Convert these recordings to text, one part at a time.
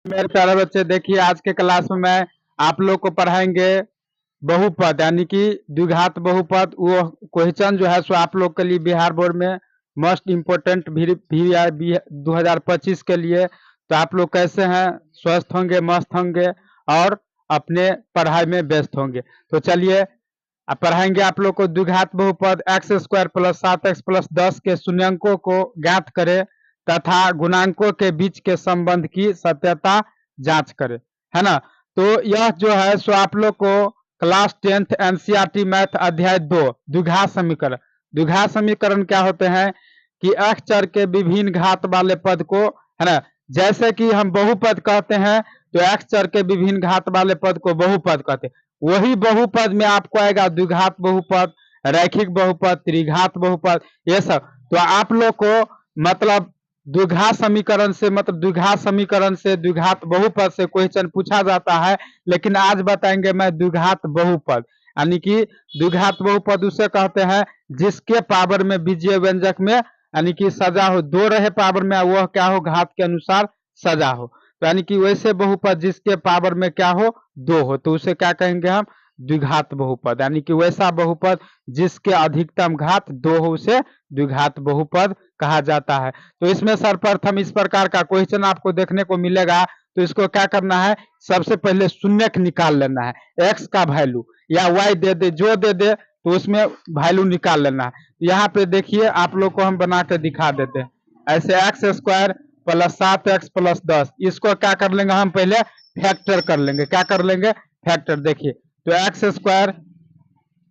मेरे प्यारे बच्चे, देखिए आज के क्लास में मैं आप लोग को पढ़ाएंगे बहुपद, यानी कि द्विघात बहुपद। वो क्वेश्चन जो है सो आप लोग के लिए बिहार बोर्ड में मोस्ट इम्पोर्टेंट भी 2025 के लिए। तो आप लोग कैसे हैं, स्वस्थ होंगे, मस्त होंगे और अपने पढ़ाई में व्यस्त होंगे। तो चलिए अब पढ़ाएंगे आप लोग को द्विघात बहुपद x square plus 7x plus 10 के शून्यंकों को ज्ञात करे तथा गुणांकों के बीच के संबंध की सत्यता जांच करे, है ना। तो यह जो है सो आप लोग को क्लास 10th एनसीईआरटी मैथ अध्याय 2 द्विघात समीकरण। द्विघात समीकरण क्या होते हैं कि x चर के विभिन्न घात वाले पद को, है ना, जैसे कि हम बहुपद कहते हैं तो x चर के विभिन्न घात वाले पद को बहुपद कहते हैं। वही बहुपद में आपको आएगा द्विघात बहुपद, रैखिक बहुपद, त्रिघात बहुपद, ये सब। तो आप लोग को मतलब द्विघात समीकरण से, मतलब द्विघात समीकरण से द्विघात बहुपद से क्वेश्चन पूछा जाता है, लेकिन आज बताएंगे मैं द्विघात बहुपद। यानी कि द्विघात बहुपद उसे कहते हैं जिसके पावर में बीजीय व्यंजक में यानी कि सजा हो, दो रहे पावर में, वह क्या हो, घात के अनुसार सजा हो। तो यानी कि वैसे बहुपद जिसके पावर में क्या हो, दो हो, तो उसे क्या कहेंगे हम, द्विघात बहुपद। यानी कि वैसा बहुपद जिसके अधिकतम घात दो हो उसे द्विघात बहुपद कहा जाता है। तो इसमें सर्वप्रथम इस प्रकार का क्वेश्चन आपको देखने को मिलेगा। तो इसको क्या करना है, सबसे पहले शून्यक निकाल लेना है, एक्स का वैल्यू या वाई दे दे, जो दे दे तो उसमें वैल्यू निकाल लेना है। यहाँ पे देखिए आप लोग को हम बना के दिखा देते हैं। ऐसे x square plus 7x plus 10, इसको क्या कर लेंगे हम, पहले फैक्टर कर लेंगे। क्या कर लेंगे, फैक्टर। देखिए तो एक्स स्क्वायर,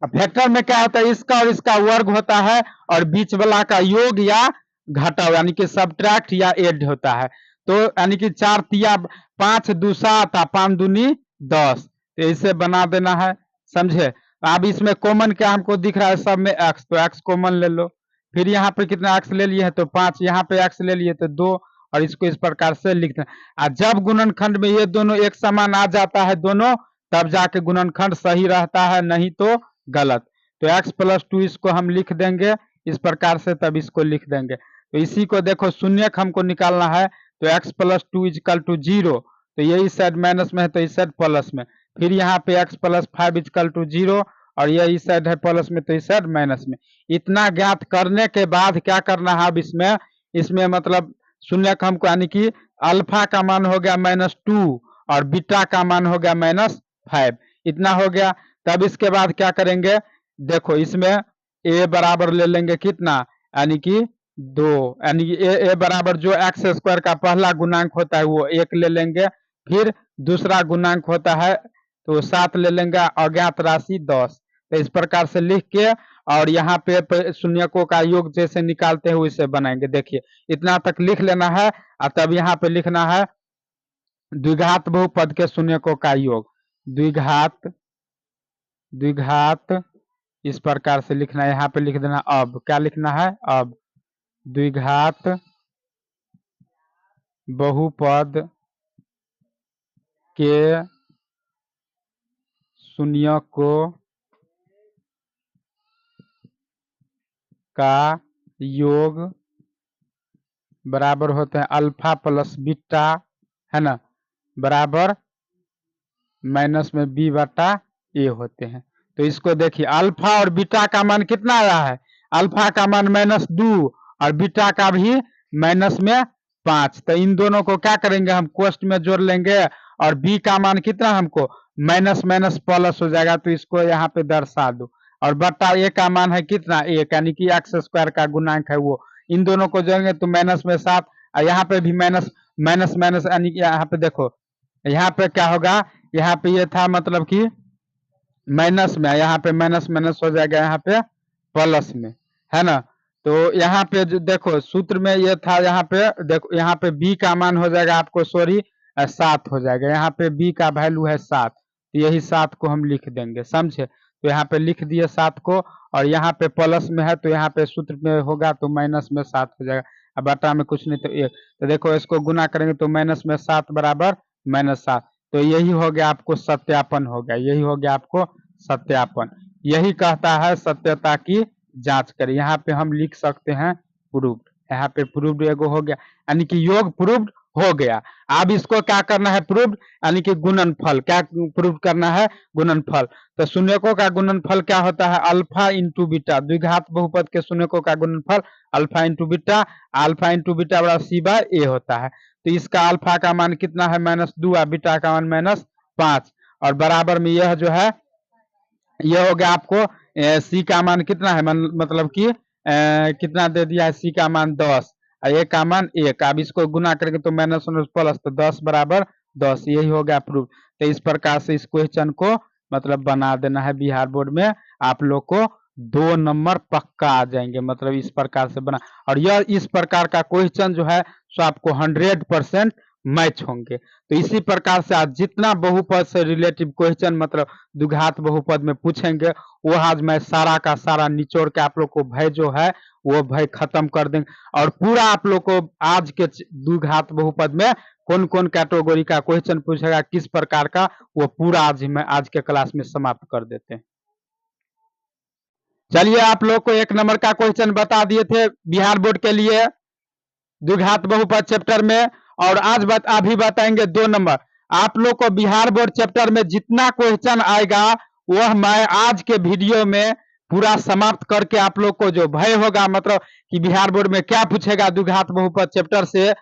फैक्टर में क्या होता है, इसका और इसका वर्ग होता है और बीच वाला का योग या घटाव, यानी कि सब्ट्रैक्ट या एड होता है। तो यानी कि 4 तिया 5 दू 7 5 दूनी 10, तो इसे बना देना है, समझे। अब इसमें कॉमन क्या हमको दिख रहा है, सब में एक्स, तो एक्स कॉमन ले लो। फिर यहाँ पे कितना एक्स ले लिए है, तो 5, यहाँ पे एक्स ले लिए तो 2, और इसको इस प्रकार से लिखते हैं। जब गुणनखंड में ये दोनों एक समान आ जाता है दोनों, तब जाके गुणनखंड सही रहता है, नहीं तो गलत। तो x प्लस 2 इसको हम लिख देंगे इस प्रकार से, तब इसको लिख देंगे। तो इसी को देखो शून्यक हमको निकालना है, तो x प्लस 2 इजकल टू 0, तो ये इस साइड माइनस में है तो इस साइड प्लस में। फिर यहाँ पे x प्लस 5 इजकल टू 0, और ये इस साइड है प्लस में तो इस साइड माइनस में। इतना ज्ञात करने के बाद क्या करना है, अब इसमें मतलब शून्यक हमको, यानी कि अल्फा का मान हो गया -2 और बीटा का मान हो गया -5, इतना हो गया। तब इसके बाद क्या करेंगे, देखो इसमें a बराबर ले लेंगे कितना, यानी कि 2, यानी कि a बराबर जो एक्स स्क्वायर का पहला गुणांक होता है वो 1 ले लेंगे। फिर दूसरा गुणांक होता है तो 7 ले लेंगे, अज्ञात राशि 10। तो इस प्रकार से लिख के और यहाँ पे शून्यकों का योग जैसे निकालते हैं वैसे बनाएंगे। देखिए इतना तक लिख लेना है, और तब यहाँ पे लिखना है द्विघात बहुपद के शून्यकों का योग। द्विघात इस प्रकार से लिखना है, यहाँ पे लिख देना। अब क्या लिखना है, अब द्विघात बहुपद के शून्यकों का योग बराबर होते हैं अल्फा प्लस बीटा, है ना, बराबर माइनस में b बटा a होते हैं। तो इसको देखिए अल्फा और बीटा का मान कितना आया है, अल्फा का मान -2 और बीटा का भी -5। तो इन दोनों को क्या करेंगे, हम कोष्ट में जोड़ लेंगे, और b का मान कितना हमको माइनस माइनस प्लस हो जाएगा, तो इसको यहाँ पे दर्शा दो। और बटा a का मान है कितना 1, यानी कि एक्स स्क्वायर का गुणांक है वो। इन दोनों को जोड़ेंगे तो माइनस में 7, और यहाँ पे भी माइनस माइनस माइनस, यानी कि यहाँ पे देखो यहाँ पे क्या होगा, यहाँ पे ये था मतलब कि माइनस में, यहाँ पे माइनस माइनस हो जाएगा, यहाँ पे प्लस में, है ना। तो यहाँ पे जो देखो सूत्र में ये था, यहाँ पे देखो यहाँ पे b का मान हो जाएगा आपको, सॉरी 7 हो जाएगा। यहाँ पे b का वैल्यू है 7, तो यही 7 को हम लिख देंगे, समझे। तो यहाँ पे लिख दिए 7 को, और यहाँ पे प्लस में है तो यहाँ पे सूत्र में होगा तो माइनस में 7 हो जाएगा। अब बटा में कुछ नहीं तो 1, तो देखो इसको गुना करेंगे तो माइनस में 7 बराबर -7। तो यही हो गया आपको सत्यापन, हो गया यही हो गया आपको सत्यापन। यही कहता है सत्यता की जांच करें। यहाँ पे हम लिख सकते हैं प्रूव्ड, यहाँ पे प्रूव्ड एगो हो गया, यानी कि योग प्रूव्ड हो गया। अब इसको क्या करना है, प्रूव, यानी कि गुणनफल, क्या प्रूव करना है, गुणनफल। तो शून्यकों का गुणनफल क्या होता है, अल्फा इंटू बीटा, द्विघात बहुपद के शून्यकों का गुणनफल अल्फा इंटू बीटा बड़ा सी बाय ए होता है। तो इसका अल्फा का मान कितना है, -2 और बीटा का मान -5, और बराबर में यह जो है यह हो गया आपको सी का मान कितना है, मतलब कि कितना दे दिया है, सी का मान 10 और ए का मान 1। अब इसको गुना करके तो माइनस प्लस, तो 10 बराबर 10, यही हो गया प्रूफ। तो इस प्रकार से इस क्वेश्चन को मतलब बना देना है, बिहार बोर्ड में आप लोग को 2 नंबर पक्का आ जाएंगे, मतलब इस प्रकार से बना। और यह इस प्रकार का क्वेश्चन जो है सो आपको 100% मैच होंगे। तो इसी प्रकार से आज जितना बहुपद से रिलेटिव क्वेश्चन मतलब द्विघात बहुपद में पूछेंगे, वो आज मैं सारा का सारा निचोड़ के आप लोग को भय जो है वो भय खत्म कर देंगे। और पूरा आप लोग को आज के द्विघात बहुपद में कौन कौन कैटेगरी का क्वेश्चन पूछेगा, किस प्रकार का, वो पूरा आज के क्लास में समाप्त कर देते हैं। चलिए, आप लोग को 1 नंबर का क्वेश्चन बता दिए थे बिहार बोर्ड के लिए द्विघात बहुपद चैप्टर में, और आज अभी बताएंगे 2 नंबर। आप लोग को बिहार बोर्ड चैप्टर में जितना क्वेश्चन आएगा वह मैं आज के वीडियो में पूरा समाप्त करके आप लोग को जो भय होगा, मतलब कि बिहार बोर्ड में क्या पूछेगा द्विघात बहुपद चैप्टर से,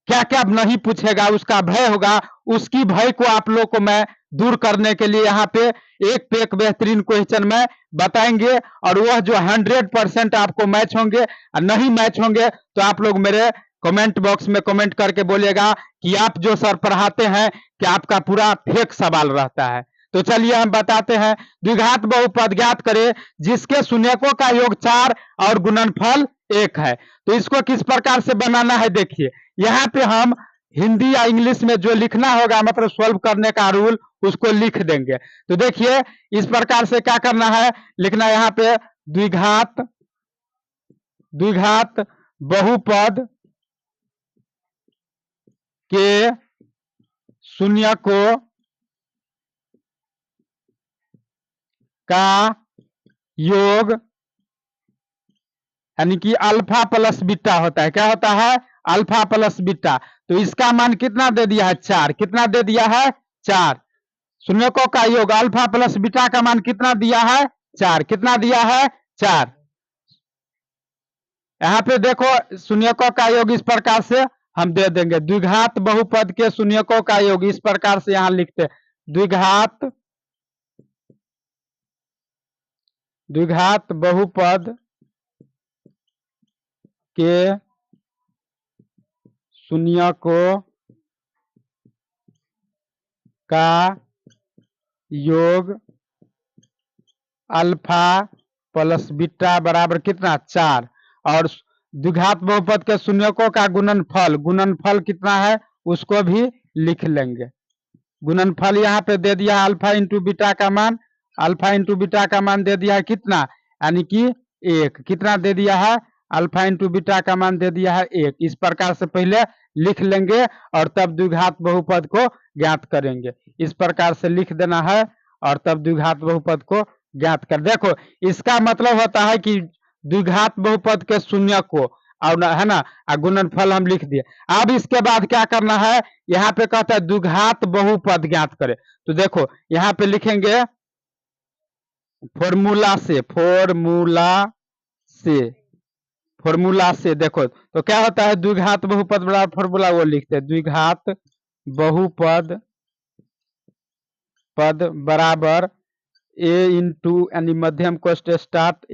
क्या क्या नहीं पूछेगा, उसका भय होगा, उसकी भय को आप लोग को मैं दूर करने के लिए यहाँ पे एक बेहतरीन क्वेश्चन में बताएंगे, और वह जो 100% आपको मैच होंगे, और नहीं मैच होंगे तो आप लोग मेरे कमेंट बॉक्स में कमेंट करके बोलिएगा कि आप जो सर पढ़ाते हैं कि आपका पूरा फेक सवाल रहता है। तो चलिए हम बताते हैं, द्विघात बहुपद ज्ञात करें जिसके शून्यकों का योग 4 और गुणनफल 1 है। तो इसको किस प्रकार से बनाना है, देखिए यहाँ पे हम हिंदी या इंग्लिश में जो लिखना होगा, मतलब सॉल्व करने का रूल, उसको लिख देंगे। तो देखिए इस प्रकार से क्या करना है, लिखना यहाँ पे द्विघात बहुपद के शून्यकों का योग, यानी कि अल्फा प्लस बीटा होता है, क्या होता है, अल्फा प्लस बीटा। तो इसका मान कितना दे दिया है, 4, कितना दे दिया है, 4। शून्यकों का योग अल्फा प्लस बीटा का मान कितना दिया है, 4, कितना दिया है, 4। यहाँ पे देखो शून्यकों का योग इस प्रकार से हम दे देंगे, द्विघात बहुपद के शून्यकों का योग इस प्रकार से यहाँ लिखते, द्विघात बहुपद के शून्यकों का योग अल्फा प्लस बीटा बराबर कितना, 4। और द्विघात बहुपद के शून्यकों का गुणनफल कितना है उसको भी लिख लेंगे। गुणनफल यहाँ पे दे दिया अल्फा इंटू बीटा का मान, दे दिया है कितना, यानी कि 1। कितना दे दिया है, अल्फा इंटू बीटा का मान दे दिया है 1। इस प्रकार से पहले लिख लेंगे और तब द्विघात बहुपद को ज्ञात करेंगे। इस प्रकार से लिख देना है और तब द्विघात बहुपद को ज्ञात कर। देखो इसका मतलब होता है कि द्विघात बहुपद के शून्य को, और है ना, गुणनफल हम लिख दिए। अब इसके बाद क्या करना है, यहाँ पे कहता है द्विघात बहुपद ज्ञात करे। तो देखो यहाँ पे लिखेंगे फॉर्मूला से देखो तो क्या होता है, द्विघात बहुपद बराबर फॉर्मूला वो लिखते हैं, द्विघात बहुपद बराबर ए इंटू यानी मध्यम कोष्ठ स्टार्ट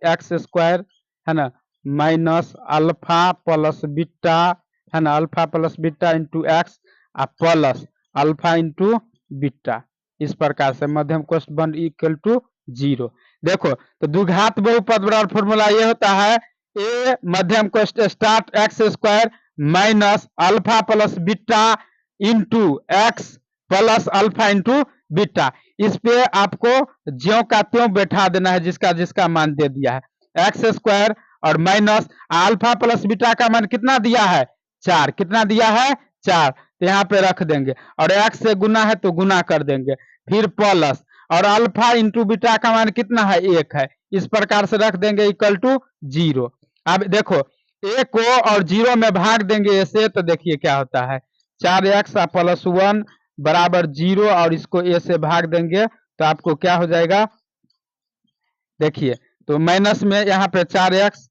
एक्स स्क्वायर, है ना, माइनस अल्फा प्लस बीटा, है ना, alpha plus beta into x plus alpha into beta. इस प्रकार से मध्यम कोष्ठ बन इक्वल टू 0। देखो तो द्विघात बहुपद बराबर फॉर्मूला ये होता है, ए मध्यम कोष्ठ start x square minus alpha plus beta into x plus alpha into beta. इस पे आपको ज्यों का त्यों बैठा देना है, जिसका जिसका मान दे दिया है, एक्स स्क्वायर और माइनस अल्फा प्लस बीटा का मान कितना दिया है, 4। कितना दिया है, 4। तो यहाँ पे रख देंगे और एक्स से गुना है तो गुना कर देंगे, फिर प्लस और अल्फा इंटू बीटा का मान कितना है, 1 है। इस प्रकार से रख देंगे इक्वल टू 0। अब देखो ए को और 0 में भाग देंगे ए से, तो देखिए क्या होता है 4x प्लस 1 बराबर 0, और इसको ए से भाग देंगे तो आपको क्या हो जाएगा, देखिए तो माइनस में यहाँ पे 4x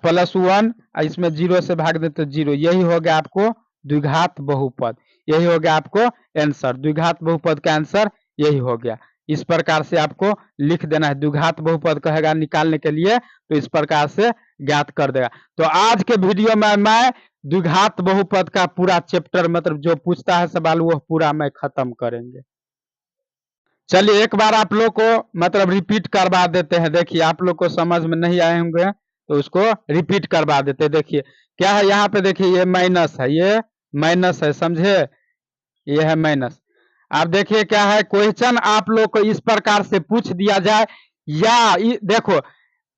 प्लस 1, इसमें 0 से भाग दे तो 0, यही हो गया आपको द्विघात बहुपद, यही हो गया आपको आंसर, द्विघात बहुपद का आंसर यही हो गया। इस प्रकार से आपको लिख देना है, द्विघात बहुपद कहेगा निकालने के लिए तो इस प्रकार से ज्ञात कर देगा। तो आज के वीडियो में मैं द्विघात बहुपद का पूरा चैप्टर मतलब जो पूछता है सवाल वो पूरा मैं खत्म करेंगे। चलिए एक बार आप लोग को मतलब रिपीट करवा देते हैं, देखिए आप लोग को समझ में नहीं आए होंगे तो उसको रिपीट करवा देते हैं। देखिए क्या है यहाँ पे, देखिए ये माइनस है, ये माइनस है, समझे, ये है माइनस। आप देखिए क्या है, क्वेश्चन आप लोग को इस प्रकार से पूछ दिया जाए या देखो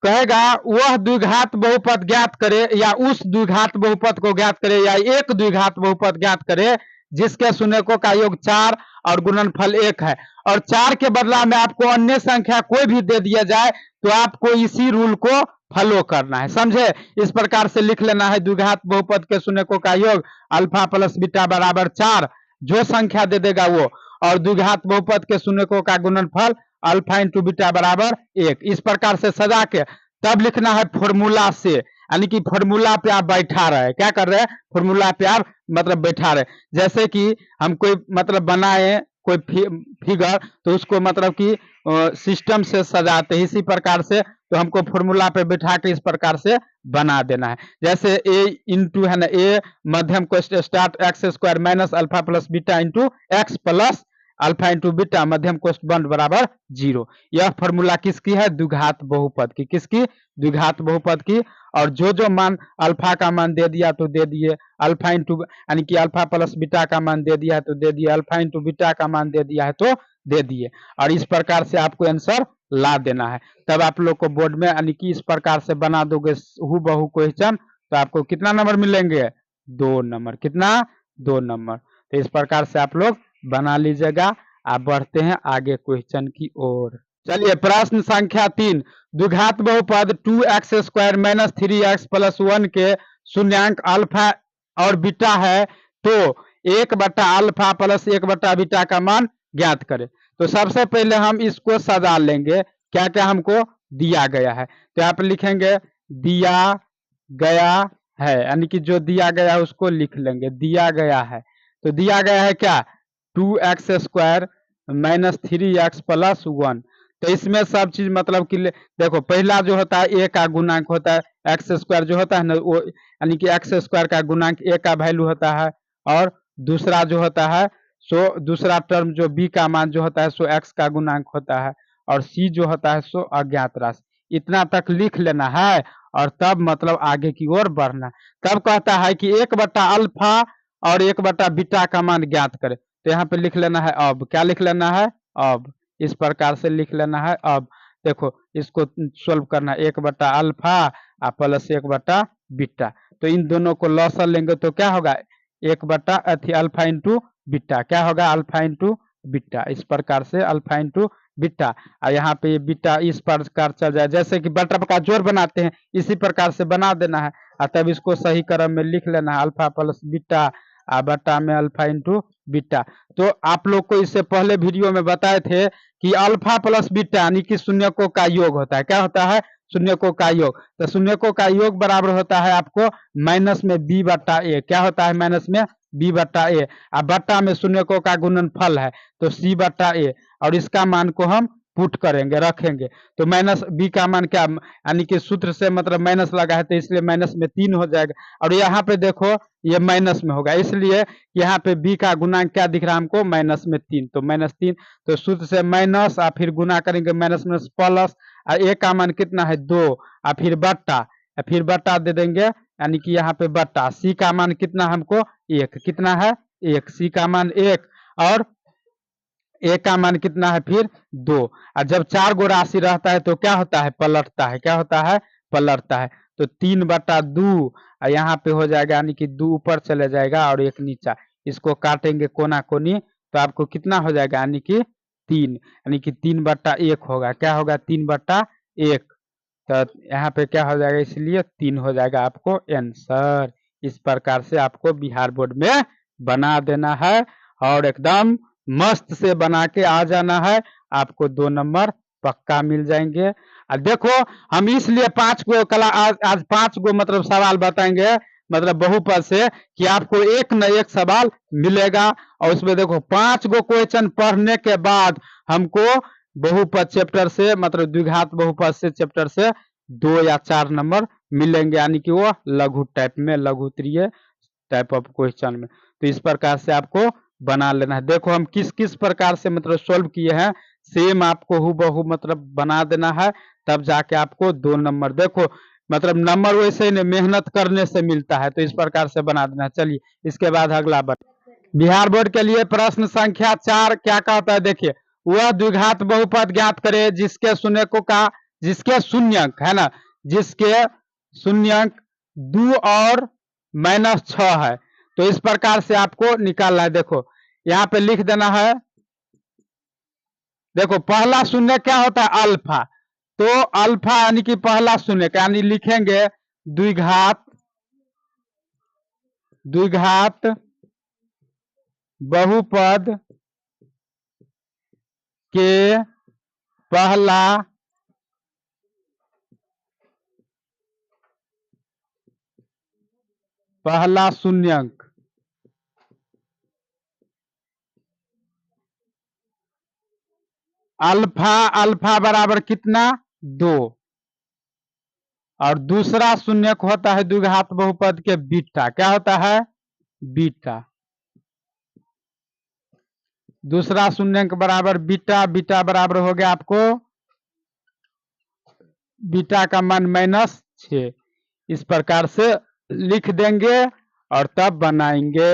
कहेगा वह द्विघात बहुपद ज्ञात करे या उस द्विघात बहुपद को ज्ञात करे या एक द्विघात बहुपद ज्ञात करे जिसके शून्यकों का योग 4 और गुणनफल 1 है, और 4 के बदला में आपको अन्य संख्या कोई भी दे दिया जाए तो आपको इसी रूल को फॉलो करना है, समझे। इस प्रकार से लिख लेना है द्विघात बहुपद के शून्यकों का योग अल्फा प्लस बीटा बराबर 4, जो संख्या दे देगा वो, और द्विघात बहुपद के शून्यकों का गुणनफल अल्फा इंटू बीटा बराबर 1। इस प्रकार से सजा के तब लिखना है फॉर्मूला से, यानी कि फॉर्मूला पे आप बैठा रहे, क्या कर रहे हैं, फॉर्मूला पे आप मतलब बैठा रहे। जैसे कि हम कोई मतलब बनाए कोई फिगर तो उसको मतलब कि सिस्टम से सजाते हैं, इसी प्रकार से तो हमको फॉर्मूला पे बैठा के इस प्रकार से बना देना है। जैसे ए इंटू है ना, ए मध्यम को start x square minus alpha plus beta into x plus alpha into beta मध्यम कोष्ठ बंद बराबर 0। यह फॉर्मूला किसकी है, द्विघात बहुपद की, किसकी, द्विघात बहुपद की। और जो मान अल्फा का मान दे दिया तो दे दिए, अल्फा इंटू यानी कि अल्फा प्लस बीटा का मान दे दिया तो दे दिए, अल्फा इंटू बीटा का मान दे दिया है तो दे दिए, और इस प्रकार से आपको आंसर ला देना है। तब आप लोग को बोर्ड में यानी कि इस प्रकार से बना दोगे हूबहू क्वेश्चन तो आपको कितना नंबर मिलेंगे, 2 नंबर, कितना, 2 नंबर। तो इस प्रकार से आप लोग बना लीजिएगा। आप बढ़ते हैं आगे क्वेश्चन की ओर। चलिए प्रश्न संख्या 3, द्विघात बहुपद 2x square minus 3x plus 1 के शून्यांक अल्फा और बीटा है तो 1 बटा अल्फा प्लस 1 बटा बीटा का मान ज्ञात करें। तो सबसे पहले हम इसको सजा लेंगे, क्या क्या हमको दिया गया है, तो आप लिखेंगे दिया गया है, यानी कि जो दिया गया है उसको लिख लेंगे, दिया गया है। तो दिया गया है क्या, 2x square minus 3x plus 1। तो इसमें सब चीज मतलब कि देखो पहला जो होता है a का गुणांक होता है, एक्स स्क्वायर जो होता है ना वो यानी कि एक्स स्क्वायर का गुणांक a का वैल्यू होता है, और दूसरा जो होता है सो दूसरा टर्म जो b का मान जो होता है सो x का गुणांक होता है, और c जो होता है सो अज्ञात राशि। इतना तक लिख लेना है और तब मतलब आगे की ओर बढ़ना। तब कहता है कि 1 बटा अल्फा और 1 बटा बीटा का मान ज्ञात करें। तो यहाँ पे लिख लेना है अब, क्या लिख लेना है, अब, इस प्रकार से लिख लेना है अब। देखो इसको सोल्व करना है, 1 बटा अल्फा प्लस 1 बटा बीटा, तो इन दोनों को लॉसल लेंगे तो क्या होगा, 1 बटा अल्फा इंटू बीटा, क्या होगा, अल्फा इंटू बीटा। इस प्रकार से अल्फा इंटू बीटा, और यहाँ पे ये बीटा इस प्रकार चल जाए, जैसे कि बटा का जोड़ बनाते हैं इसी प्रकार से बना देना है, और तब इसको सही क्रम में लिख लेना है, अल्फा प्लस बीटा बटा में अल्फा इंटू बीटा। तो आप लोग को इससे पहले वीडियो में बताए थे कि अल्फा प्लस बीटा यानी कि शून्यकों का योग होता है, क्या होता है, शून्यकों का योग। तो शून्यकों का योग बराबर होता है आपको माइनस में b बटा ए, क्या होता है माइनस में b बटा ए, और बटा में शून्यकों का गुणनफल है तो c बटा ए, और इसका मान को हम पुट करेंगे, रखेंगे। तो माइनस b का मान क्या, यानी कि सूत्र से मतलब माइनस लगा है तो इसलिए माइनस में 3 हो जाएगा, और यहाँ पे देखो ये माइनस में होगा, इसलिए यहाँ पे b का गुणांक क्या दिख रहा है हमको, माइनस में 3, तो माइनस 3, तो सूत्र से माइनस और फिर गुना करेंगे माइनस में प्लस, और a का मान कितना है 2, और फिर बट्टा दे देंगे, यानी कि यहाँ पे बट्टा, c का मान कितना हमको 1, कितना है 1, c का मान 1, और a का मान कितना है फिर 2। और जब 4 गो राशि रहता है तो क्या होता है, पलटता है, क्या होता है, पलटता है। तो 3 बटा 2 यहाँ पे हो जाएगा, यानी कि 2 ऊपर चले जाएगा और 1 नीचा, इसको काटेंगे कोना कोनी तो आपको कितना हो जाएगा, यानी कि 3, यानी कि 3 बटा 1 होगा, क्या होगा 3 बटा 1। तो यहाँ पे क्या हो जाएगा, इसलिए 3 हो जाएगा आपको आंसर। इस प्रकार से आपको बिहार बोर्ड में बना देना है और एकदम मस्त से बना के आ जाना है, आपको 2 नंबर पक्का मिल जाएंगे। देखो हम इसलिए 5 गो कला आज 5 गो मतलब सवाल बताएंगे मतलब बहुपद से कि आपको एक न एक सवाल मिलेगा। और उसमें देखो 5 गो क्वेश्चन पढ़ने के बाद हमको बहुपद चैप्टर से मतलब द्विघात बहुपद से चैप्टर से 2 या 4 नंबर मिलेंगे, यानी कि वो लघु टाइप में, लघुत्तरीय टाइप ऑफ क्वेश्चन में। तो इस प्रकार से आपको बना लेना है। देखो हम किस किस प्रकार से मतलब सोल्व किए हैं, सेम आपको हूबहू मतलब बना देना है, तब जाके आपको 2 नंबर। देखो मतलब नंबर वैसे ही नहीं, मेहनत करने से मिलता है, तो इस प्रकार से बना देना है। चलिए इसके बाद अगला बिहार बोर्ड के लिए प्रश्न संख्या 4 क्या कहता है, देखिए वह द्विघात बहुपद ज्ञात करे जिसके शून्यकों का, जिसके शून्यक है ना, जिसके शून्यक 2 और -6 है। तो इस प्रकार से आपको निकालना है। देखो यहाँ पे लिख देना है, देखो पहला शून्य क्या होता है, अल्फा। तो अल्फा यानी कि पहला शून्य यानी लिखेंगे द्विघात बहुपद के पहला शून्यक अल्फा बराबर कितना, 2। और दूसरा शून्यक होता है द्विघात बहुपद के बीटा, क्या होता है, बीटा। दूसरा शून्यक बराबर बीटा, बीटा बराबर हो गया आपको बीटा का मान -6। इस प्रकार से लिख देंगे और तब बनाएंगे।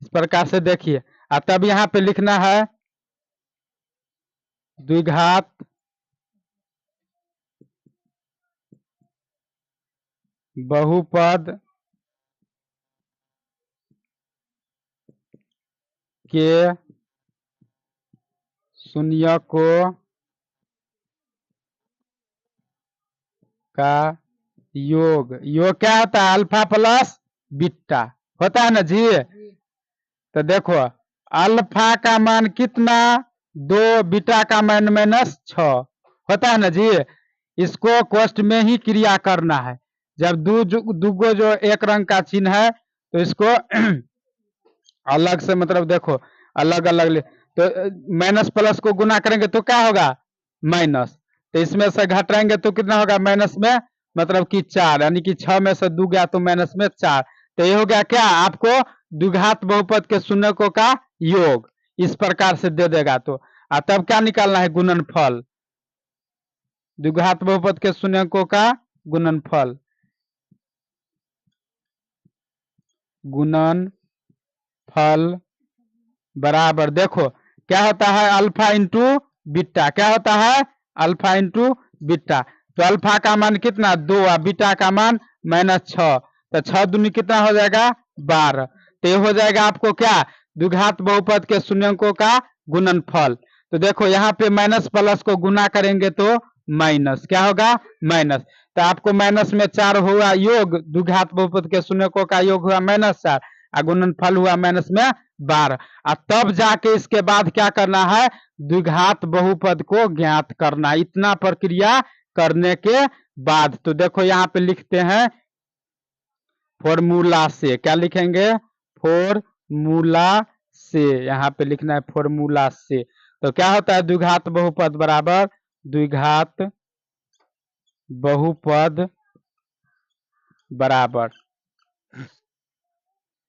इस प्रकार से देखिए, तब यहाँ पे लिखना है द्विघात बहुपद के शून्यकों का योग, योग क्या होता है, अल्फा प्लस बीटा होता है ना जी। तो देखो अल्फा का मान कितना, 2, बीटा का मान -6 होता है ना जी। इसको कोष्ठ में ही क्रिया करना है। जब दूगो जो एक रंग का चिन्ह है तो इसको अलग से मतलब देखो अलग अलग तो माइनस प्लस को गुना करेंगे तो क्या होगा, माइनस। तो इसमें से घटाएंगे तो कितना होगा, माइनस में मतलब कि 4, यानी कि 6 में से 2 गया तो माइनस में 4। तो ये हो गया क्या, आपको द्विघात बहुपद के शून्यकों का योग इस प्रकार से दे देगा। तो तब क्या निकालना है, गुणनफल, द्विघात बहुपद के शून्यकों का गुणनफल, गुणनफल बराबर देखो क्या होता है, अल्फा इंटू बीटा, क्या होता है, अल्फा इंटू बीटा। तो अल्फा का मान कितना, 2 और बीटा का मान -6। तो 6 दूनी कितना हो जाएगा, 12। तो ये हो जाएगा आपको क्या, द्विघात बहुपद के शून्यकों का गुणनफल। तो देखो यहाँ पे माइनस प्लस को गुना करेंगे तो माइनस, क्या होगा, माइनस। तो आपको माइनस में 4 हुआ योग, द्विघात बहुपद के शून्यकों का योग हुआ -4 और गुणनफल हुआ माइनस में 12। तब जाके इसके बाद क्या करना है, द्विघात बहुपद को ज्ञात करना, इतना प्रक्रिया करने के बाद। तो देखो यहाँ पे लिखते हैं फॉर्मूला से, क्या लिखेंगे, फॉर्मूला से, यहाँ पे लिखना है फॉर्मूला से। तो क्या होता है, द्विघात बहुपद बराबर द्विघात बहुपद बराबर,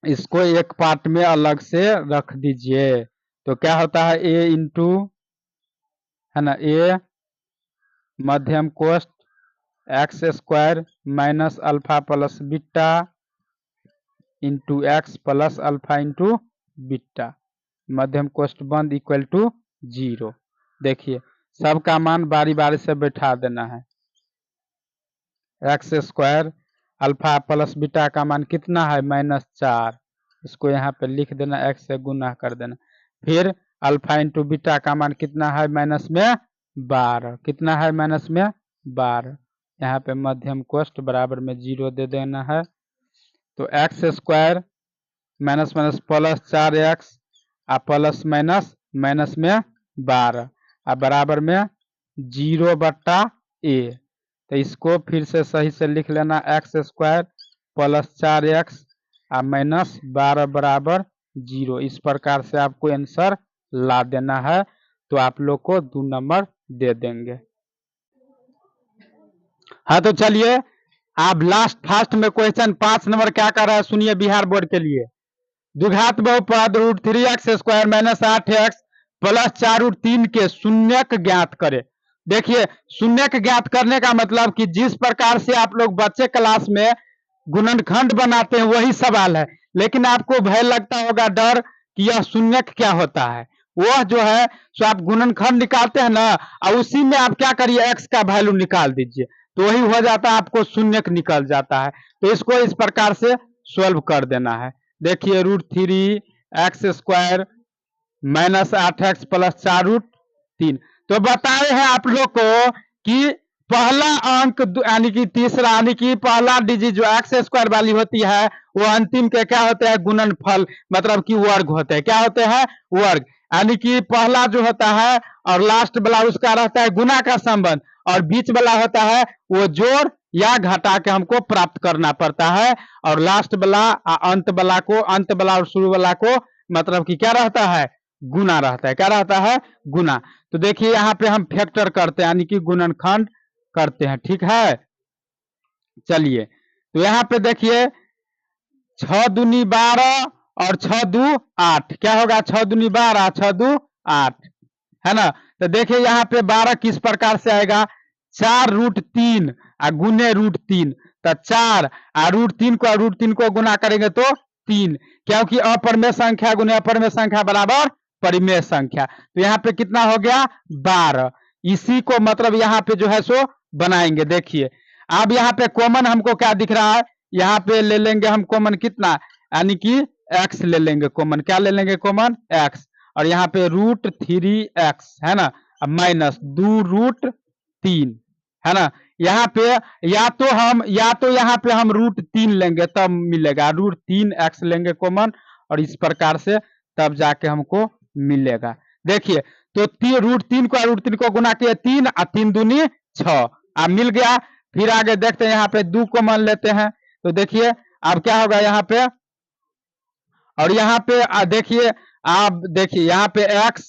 इसको एक पार्ट में अलग से रख दीजिए। तो क्या होता है, ए इंटू है ना, ए मध्यम कोष्ठ x square minus alpha plus beta into x plus alpha into beta, मध्यम कोष्ठ बंद इक्वल टू 0। देखिए सबका मान बारी बारी से बैठा देना है। X square alpha plus beta का मान कितना है, -4। इसको यहाँ पे लिख देना, एक्स से गुना कर देना। फिर अल्फा इंटू बीटा का मान कितना है, माइनस में 12। कितना है माइनस में 12। यहाँ पे मध्यम कोष्ठ बराबर में 0 दे देना है। तो x square minus minus plus 4x आ प्लस माइनस माइनस में 12 आ बराबर में 0/a। तो इसको फिर से सही से लिख लेना, एक्स स्क्वायर प्लस 4x आ माइनस 12 बराबर 0। इस प्रकार से आपको आंसर ला देना है, तो आप लोग को 2 नंबर दे देंगे। हाँ तो चलिए आप लास्ट फास्ट में क्वेश्चन 5 नंबर क्या कर रहा है सुनिए बिहार बोर्ड के लिए। द्विघात बहुपद √3x² माइनस 8x प्लस 4√3 के शून्यक ज्ञात करे। देखिए शून्यक ज्ञात करने का मतलब कि जिस प्रकार से आप लोग बच्चे क्लास में गुणनखंड बनाते हैं वही सवाल है, लेकिन आपको भय लगता होगा, डर कि यह शून्यक क्या होता है। वह जो है सो आप गुणनखंड निकालते हैं ना, और उसी में आप क्या करिए x का वैल्यू निकाल दीजिए, तो वही हो जाता है, आपको शून्यक निकल जाता है। तो इसको इस प्रकार से सॉल्व कर देना है। देखिए √3x² माइनस 8x प्लस 4√3। तो बताए हैं आप लोग को कि पहला अंक यानी कि तीसरा यानी कि पहला डिजिट जो x² वाली होती है वो अंतिम के क्या होते हैं गुणनफल, मतलब कि वर्ग होते हैं। क्या होते हैं वर्ग, यानी कि पहला जो होता है और लास्ट वाला उसका रहता है गुना का संबंध, और बीच वाला होता है वो जोड़ या घटा के हमको प्राप्त करना पड़ता है, और लास्ट वाला अंत वाला को, अंत वाला और शुरू वाला को मतलब कि क्या रहता है गुना रहता है। क्या रहता है गुना। तो देखिए यहाँ पे हम फैक्टर करते हैं यानी कि गुणनखंड करते हैं, ठीक है। चलिए तो यहाँ पे देखिए 6 दूनी 12 और 6 दू 8, क्या होगा 6 दूनी 12 6 दू 8, है ना। तो देखिए यहाँ पे 12 किस प्रकार से आएगा, 4√3 गुने √3, तो 4 √3 को गुना करेंगे तो 3, क्योंकि अपरिमेय संख्या गुने अपरिमेय संख्या बराबर परिमेय संख्या। तो यहाँ पे कितना हो गया 12। इसी को मतलब यहाँ पे जो है सो बनाएंगे। देखिए अब यहाँ पे कॉमन हमको क्या दिख रहा है, यहाँ पे ले लेंगे हम कॉमन कितना, यानी कि x ले लेंगे कॉमन। क्या ले लेंगे कॉमन x, और यहाँ पे √3x है ना, अब माइनस 2√3 है ना। यहाँ पे या तो यहाँ पे हम √3 लेंगे तब मिलेगा, √3x लेंगे कॉमन, और इस प्रकार से तब जाके हमको मिलेगा। देखिए तो √3 को गुना किए 3 और 3 दूनी 6 मिल गया। फिर आगे देखते हैं, यहाँ पे 2 कॉमन लेते हैं, तो देखिए अब क्या होगा यहाँ पे, और यहाँ पे देखिए आप देखिए यहाँ पे x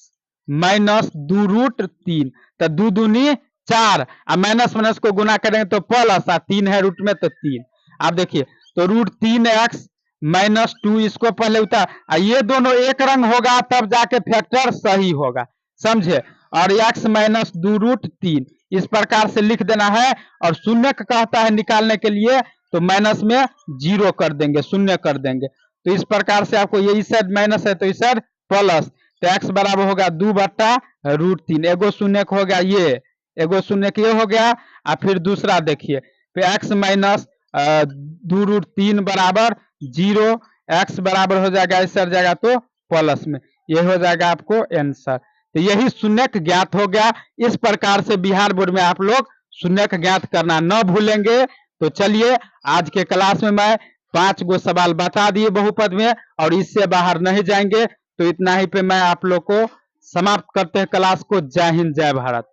माइनस 2√3, तो 2 दूनी 4 माइनस माइनस को गुना करेंगे तो प्लस, 3 है रूट में तो 3। आप देखिए तो √3x माइनस 2, इसको पहले उतार, ये दोनों एक रंग होगा तब जाके फैक्टर सही होगा, समझे। और x माइनस 2√3 इस प्रकार से लिख देना है, और शून्य कहता है निकालने के लिए तो माइनस में 0 कर देंगे, शून्य कर देंगे। तो इस प्रकार से आपको ये इस साइड माइनस है तो इस साइड प्लस, तो x बराबर होगा 2/√3। एगो शून्य हो गया ये, एगो शून्य ये हो गया। फिर दूसरा देखिए फिर x माइनस 2√3 बराबर 0, x बराबर हो जाएगा इस साइड जाएगा तो प्लस में, ये हो जाएगा आपको आंसर। तो यही शून्यक ज्ञात हो गया। इस प्रकार से बिहार बोर्ड में आप लोग शून्यक ज्ञात करना न भूलेंगे। तो चलिए आज के क्लास में मैं 5 गो सवाल बता दिए बहुपद में, और इससे बाहर नहीं जाएंगे। तो इतना ही पे मैं आप लोग को समाप्त करते हैं क्लास को। जय हिंद जय भारत।